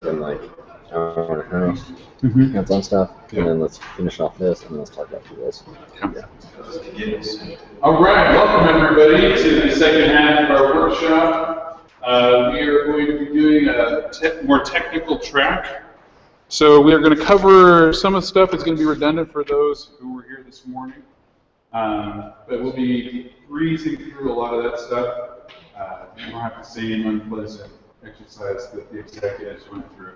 in like an hour and a half, hands-on stuff, and then let's finish off this, and then let's talk about this. Yeah. All right, welcome everybody to the second half of our workshop. We are going to be doing a more technical track. So we are going to cover some of the stuff that's going to be redundant for those who were here this morning. But we'll be breezing through a lot of that stuff. You don't have the same unpleasant exercise that the executives went through.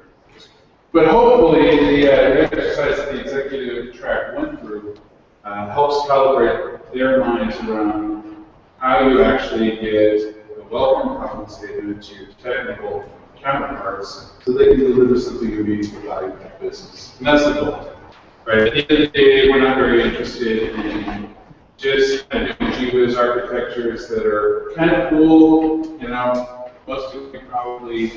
But hopefully the exercise that the executive track went through helps calibrate their minds around how you actually get a well-formed compensated to technical counterparts so they can deliver something of meaningful value to the business. And that's the goal. Right? At the end of the day, we're not very interested in just kind of GWiz architectures that are kind of cool. You know, most of you probably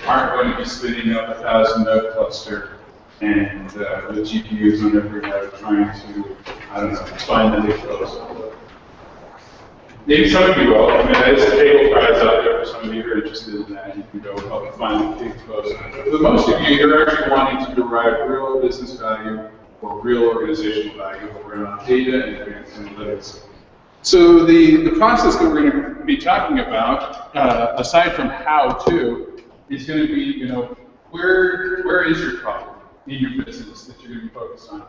aren't going to be spinning up a 1,000-node cluster and with GPUs on every node trying to, I don't know, find the Repos. Maybe some of you will. I mean, there's a table prize out there for some of you who are interested in that. You can go help and find the Repos. But most of you, you're actually wanting to derive real business value or real organizational value around data and advanced analytics. So the process that we're going to be talking about, aside from how to, is going to be, you know, where is your problem in your business that you're going to be focused on?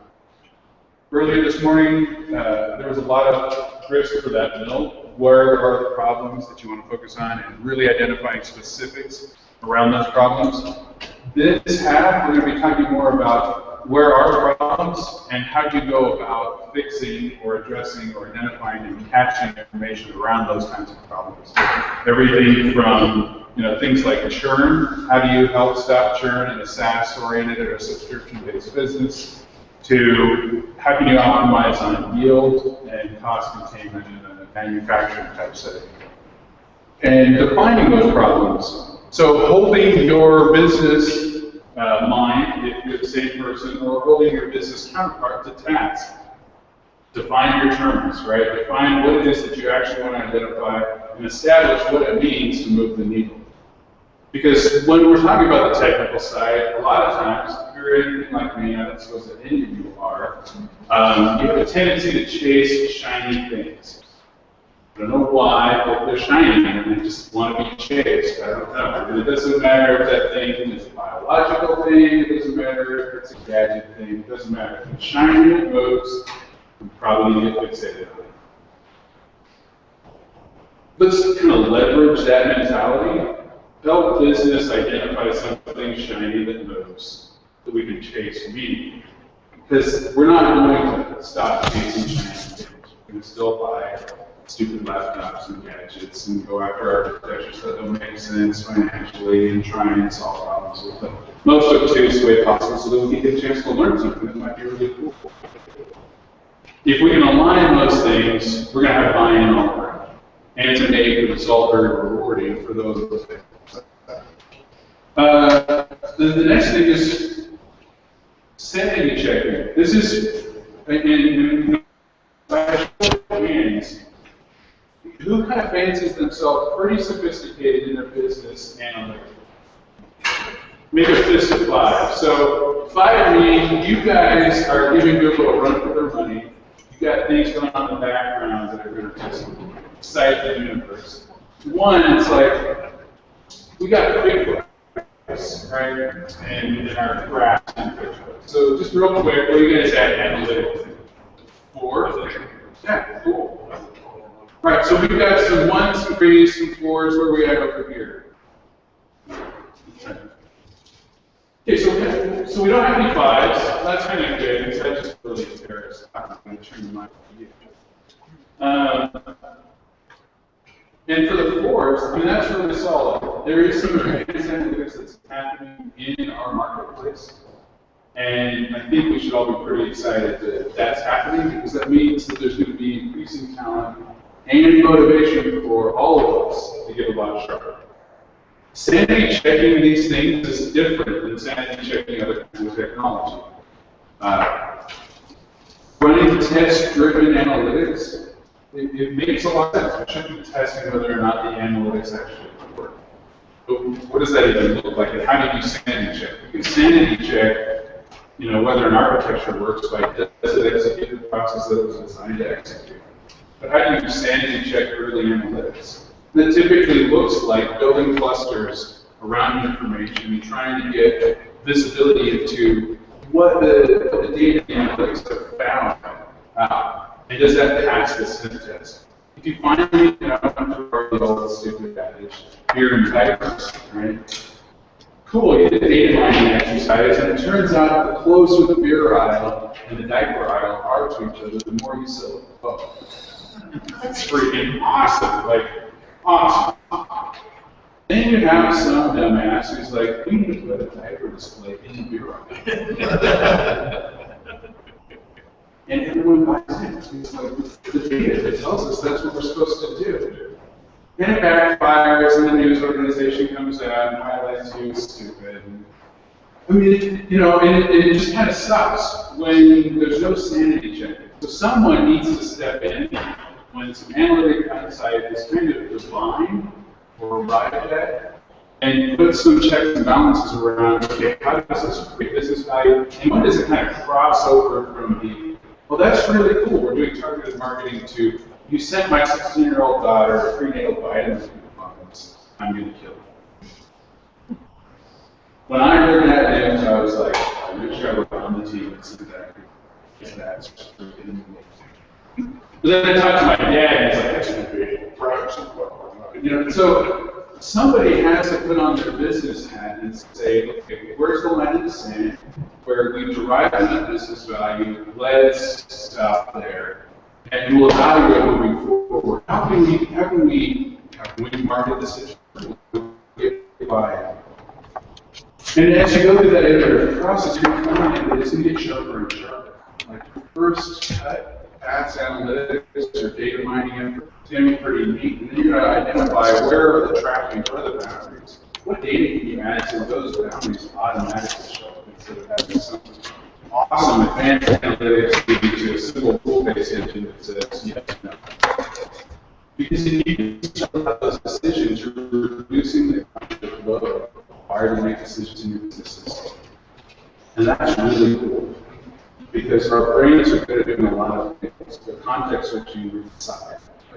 Earlier this morning, there was a lot of grist for that mill. Where are the problems that you want to focus on, and really identifying specifics around those problems. This half, we're going to be talking more about where are problems and how do you go about fixing or addressing or identifying and capturing information around those kinds of problems. Everything from, you know, things like churn. How do you help stop churn in a SaaS-oriented or a subscription-based business? To how can you optimize on yield and cost containment in a manufacturing type setting? And defining those problems. So holding your business mind, if you're the same person, or holding your business counterpart to task. Define your terms, right? Define what it is that you actually want to identify and establish what it means to move the needle. Because when we're talking about the technical side, a lot of times, if you're anything like me, I don't suppose that any of you are, you have a tendency to chase shiny things. I don't know why, but they're shiny and they just want to be chased. I don't know. And it doesn't matter if that thing is a biological thing, it doesn't matter if it's a gadget thing, it doesn't matter. If it's shiny and it moves, you probably get fixated on it. Let's kind of leverage that mentality. Help business identify something shiny that moves that we can chase immediately. Because we're not going to stop chasing shiny things. We're going to still buy stupid laptops and gadgets and go after architectures that don't make sense financially and try and solve problems with them. Most obtuse way possible so that we can get a chance to learn something that might be really cool. If we can align those things, we're going to have buy-in all around. And to make the result very rewarding for those things. The next thing is sanity checking. This is, in hands, who kind of fancies themselves pretty sophisticated in their business analytics? Make a fist of 5. So 5 means you guys are giving people a run for their money. You got things going on in the background that are going to just excite the universe. 1, it's like, we got big price, right? And in our graphs and QuickBooks. So just real quick, what do you guys add analytics? 4? Yeah, cool. Right, so we've got some 1s, some 3s, some 4s. Where are we at over here? Okay, so we don't have any 5s. That's kind of good because I just really embarrassed. I'm not going to turn my view. And for the 4s, I mean, that's really solid. There is some advanced analytics that's happening in our marketplace. And I think we should all be pretty excited that that's happening because that means that there's going to be increasing talent and motivation for all of us to get a lot sharper. Sanity checking these things is different than sanity checking other kinds of technology. Running test-driven analytics, it makes a lot of sense. We shouldn't be testing whether or not the analytics actually work. what does that even look like? And how do you sanity check? You can sanity check, whether an architecture works by does it execute the process that it was designed to execute. But how do you sanity check early analytics? That typically looks like building clusters around information and trying to get visibility into what the data analytics have found. And does that pass the sniff test? If you finally the old stupid adage, beer and diapers, right? Cool, you did a data mining exercise, and it turns out the closer the beer aisle and the diaper aisle are to each other, the more you sell the boat. That's freaking awesome, awesome. Then you have some dumbass who's like, we need to put a diaper display in the beer aisle. And everyone buys it. It's like, the data tells us that's what we're supposed to do. Then it backfires, and the news organization comes out and highlights you as stupid. I mean, and it just kind of sucks when there's no sanity check. So someone needs to step in when some analytic insight is kind of defined or arrived at, and put some checks and balances around, okay, how does this create business value, and when does it kind of cross over from the, well, that's really cool, we're doing targeted marketing to, you sent my 16-year-old daughter prenatal vitamins coupons, I'm going to kill her. When I heard that news, I was like, I wish I were on the team and said that, because that's freaking amazing. But then I talked to my dad, and he's like, that's going to be privacy. So somebody has to put on their business hat and say, okay, where's the line in the sand where we derive enough business value, let's stop there, and we'll evaluate moving forward. How can we market this buy? And as you go through that iterative process, you're going to find that it's going to get sharper and sharper. Like the first cut, ads analytics or data mining effort, it's going to be pretty neat. And then you're going to identify where are the tracking, what are the boundaries. What data can you add so those boundaries automatically show up instead of having some awesome advanced analytics lead you to a simple rule-based engine that says yes, no. Because if you start those decisions, you're reducing the cognitive load required to make decisions in your business system. And that's really cool. Because our brains are good at doing a lot of things. The context switching side. I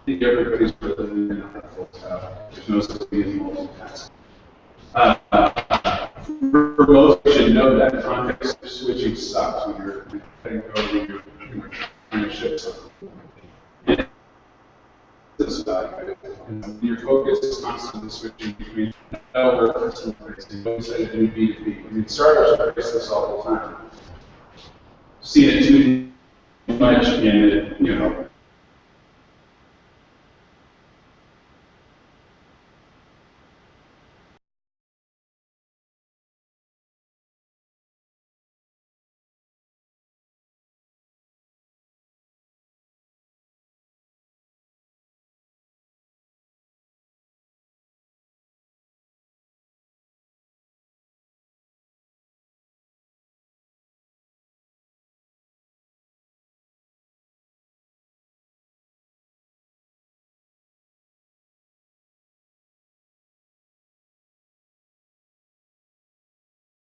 think everybody's living in a full time. There's no such thing as multitasking. For most, you should know that context switching sucks when you're letting go and you're trying to ship something. Your focus is constantly switching between developer and customer facing. You said it in B2B. I mean, startups face this all the time. See it too much in,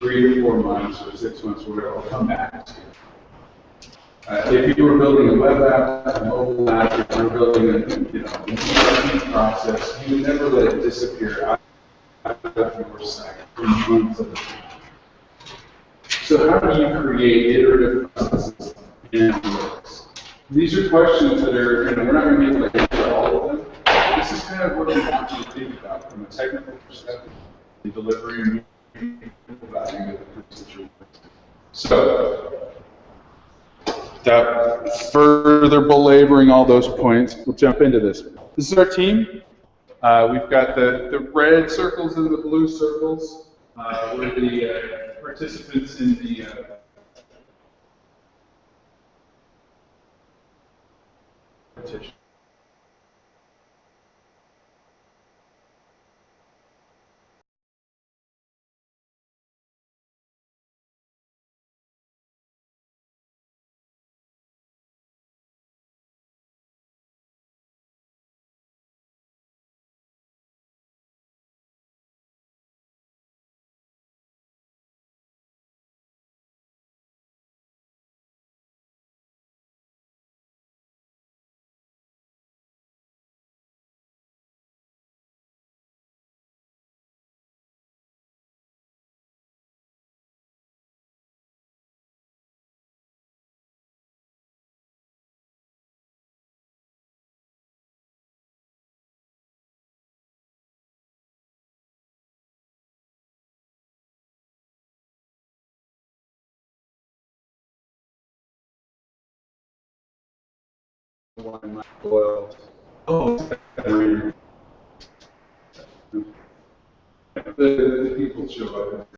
three to 4 months or 6 months where it'll come back to you. If you were building a web app, a mobile app, if you were building an ERP process, you would never let it disappear out of your sight for months at a time. So how do you create iterative processes in analytics? These are questions that are, we're not going to be able to answer all of them. This is kind of what we want you to think about from a technical perspective in delivering value to the situation. So, without further belaboring all those points, we'll jump into this. This is our team. We've got the red circles and the blue circles. We're the participants in the competition. line might boil. Oh, the people show up.